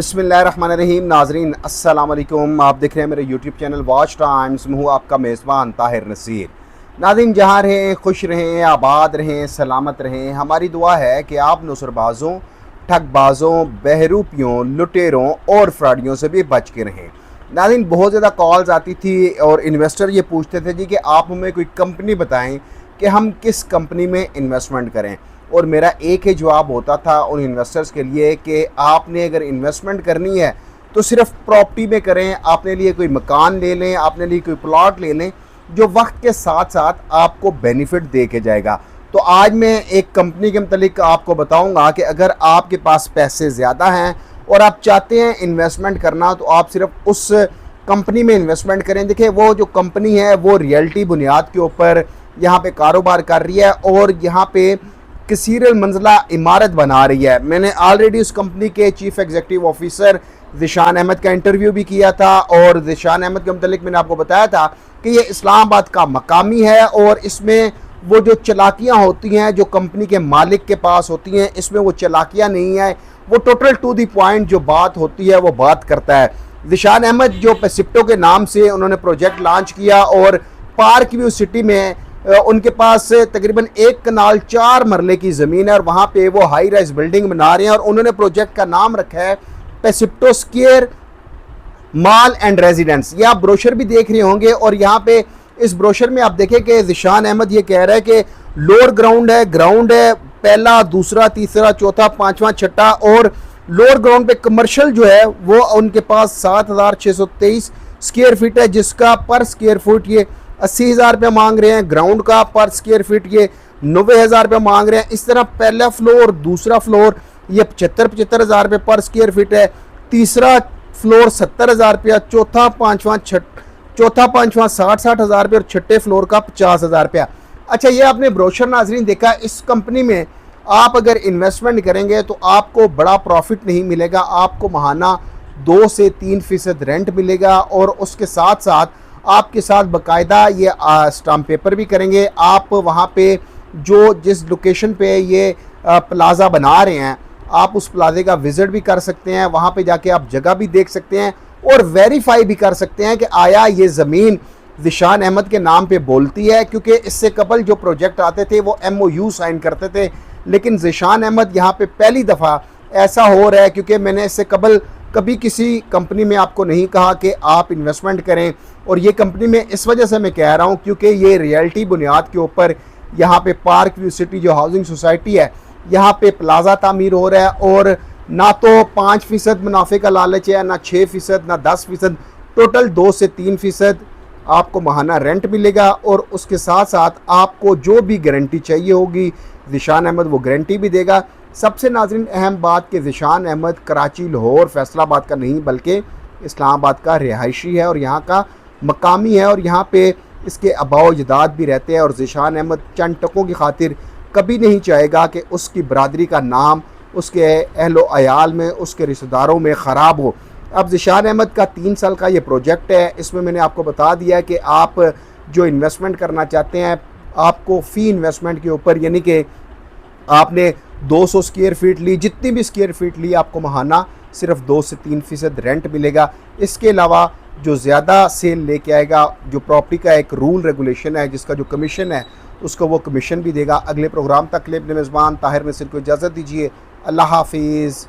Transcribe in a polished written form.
बिस्मिल्लाहिर्रहमानिर्रहीम। नाजरीन अस्सलाम वालेकुम। आप देख रहे हैं मेरे यूट्यूब चैनल वॉच टाइम्स में हूँ आपका मेज़बान ताहिर नसीर। नाज़रीन जहाँ रहें खुश रहें, आबाद रहें, सलामत रहें। हमारी दुआ है कि आप नुसरबाज़ों, ठगबाज़ों, बहरूपियों, लुटेरों और फ्रॉडियों से भी बच के रहें। नाज़रीन बहुत ज़्यादा कॉल्स आती थी और इन्वेस्टर ये पूछते थे जी कि आप हमें कोई कंपनी बताएं कि हम किस कंपनी में इन्वेस्टमेंट करें। और मेरा एक ही जवाब होता था उन इन्वेस्टर्स के लिए कि आपने अगर इन्वेस्टमेंट करनी है तो सिर्फ प्रॉपर्टी में करें। आपने लिए कोई मकान ले लें, आपने लिए कोई प्लॉट ले लें जो वक्त के साथ साथ आपको बेनिफिट दे के जाएगा। तो आज मैं एक कंपनी के मतलब आपको बताऊंगा कि अगर आपके पास पैसे ज़्यादा हैं और आप चाहते हैं इन्वेस्टमेंट करना तो आप सिर्फ उस कंपनी में इन्वेस्टमेंट करें। देखिए वो जो कंपनी है वो रियल्टी बुनियाद के ऊपर यहाँ पे कारोबार कर रही है और यहाँ पे कसीरल मंजिला इमारत बना रही है। मैंने ऑलरेडी उस कंपनी के chief executive officer Zeeshan Ahmed का इंटरव्यू भी किया था और ज़ीशान अहमद के मतलब मैंने आपको बताया था कि ये इस्लामाबाद का मकामी है और इसमें वो जो चलाकियाँ होती हैं जो कंपनी के मालिक के पास होती हैं, इसमें वो चलाकियाँ नहीं है, वो टोटल टू द पॉइंट जो बात होती है वो बात करता है। ज़ीशान अहमद जो पेसिप्टो के नाम से उन्होंने प्रोजेक्ट लॉन्च किया और पार्क व्यू सिटी में उनके पास तकरीबन 1 कनाल 4 मरले की ज़मीन है और वहाँ पे वो हाई राइज बिल्डिंग बना रहे हैं और उन्होंने प्रोजेक्ट का नाम रखा है पेसिप्टो स्क्वायर मॉल एंड रेजिडेंस। ये आप ब्रोशर भी देख रहे होंगे और यहाँ पे इस ब्रोशर में आप देखें कि ज़ीशान अहमद ये कह रहा है कि लोअर ग्राउंड है, पहला, दूसरा, तीसरा, चौथा, पाँचवा, छठा और लोअर ग्राउंड पे कमर्शियल जो है वो उनके पास 7,623 स्क्वायर फीट है, जिसका पर स्क्वायर फुट ये 80,000 रुपये मांग रहे हैं। ग्राउंड का पर स्क्वायर फीट ये 90,000 रुपये मांग रहे हैं। इस तरह पहला फ्लोर, दूसरा फ्लोर ये 75,000 रुपये पर स्क्वायर फीट है, तीसरा फ्लोर 70,000 रुपया, चौथा पाँचवा 60,000 रुपये और छठे फ्लोर का 50,000 रुपया। अच्छा ये आपने ब्रोशर नाजरीन देखा। इस कंपनी में आप अगर इन्वेस्टमेंट करेंगे तो आपको बड़ा प्रॉफिट नहीं मिलेगा, आपको महाना 2 से 3% रेंट मिलेगा और उसके साथ साथ आपके साथ बाकायदा ये स्टाम्प पेपर भी करेंगे। आप वहाँ पे जो जिस लोकेशन पे ये प्लाज़ा बना रहे हैं आप उस प्लाज़े का विज़िट भी कर सकते हैं, वहाँ पे जाके आप जगह भी देख सकते हैं और वेरीफाई भी कर सकते हैं कि आया ये ज़मीन ज़ीशान अहमद के नाम पे बोलती है। क्योंकि इससे कबल जो प्रोजेक्ट आते थे वो MOU साइन करते थे, लेकिन ज़ीशान अहमद यहाँ पे पहली दफ़ा ऐसा हो रहा है क्योंकि मैंने इससे कबल कभी किसी कंपनी में आपको नहीं कहा कि आप इन्वेस्टमेंट करें और ये कंपनी में इस वजह से मैं कह रहा हूँ क्योंकि ये रियल्टी बुनियाद के ऊपर यहाँ पे पार्क व्यू सिटी जो हाउसिंग सोसाइटी है यहाँ पे प्लाज़ा तामीर हो रहा है और ना तो 5% मुनाफे का लालच है, ना 6%, ना 10%, टोटल 2 से 3% आपको महाना रेंट मिलेगा और उसके साथ साथ आपको जो भी गारंटी चाहिए होगी ज़ीशान अहमद वो गारंटी भी देगा। सबसे नाज़रीन अहम बात कि ज़ीशान अहमद कराची, लाहौर, फैसलाबाद का नहीं बल्कि इस्लामाबाद का रिहायशी है और यहाँ का मकामी है और यहाँ पे इसके आबाओ अजदाद भी रहते हैं और ज़ीशान अहमद चंद टकों की खातिर कभी नहीं चाहेगा कि उसकी बरादरी का नाम उसके अहलो अयाल में, उसके रिश्तेदारों में ख़राब हो। अब ज़ीशान अहमद का 3 साल का ये प्रोजेक्ट है, इसमें मैंने आपको बता दिया कि आप जो इन्वेस्टमेंट करना चाहते हैं आपको फ़ी इन्वेस्टमेंट के ऊपर यानी कि आपने 200 स्क्वायर फीट ली, जितनी भी स्क्वायर फीट ली आपको महाना सिर्फ 2 से 3% रेंट मिलेगा। इसके अलावा जो ज़्यादा सेल लेके आएगा, जो प्रॉपर्टी का एक रूल रेगुलेशन है जिसका जो कमीशन है उसको वो कमीशन भी देगा। अगले प्रोग्राम तक के लिए अपने मेज़बान ताहिर नसीर को इजाज़त दीजिए। अल्लाह हाफिज़।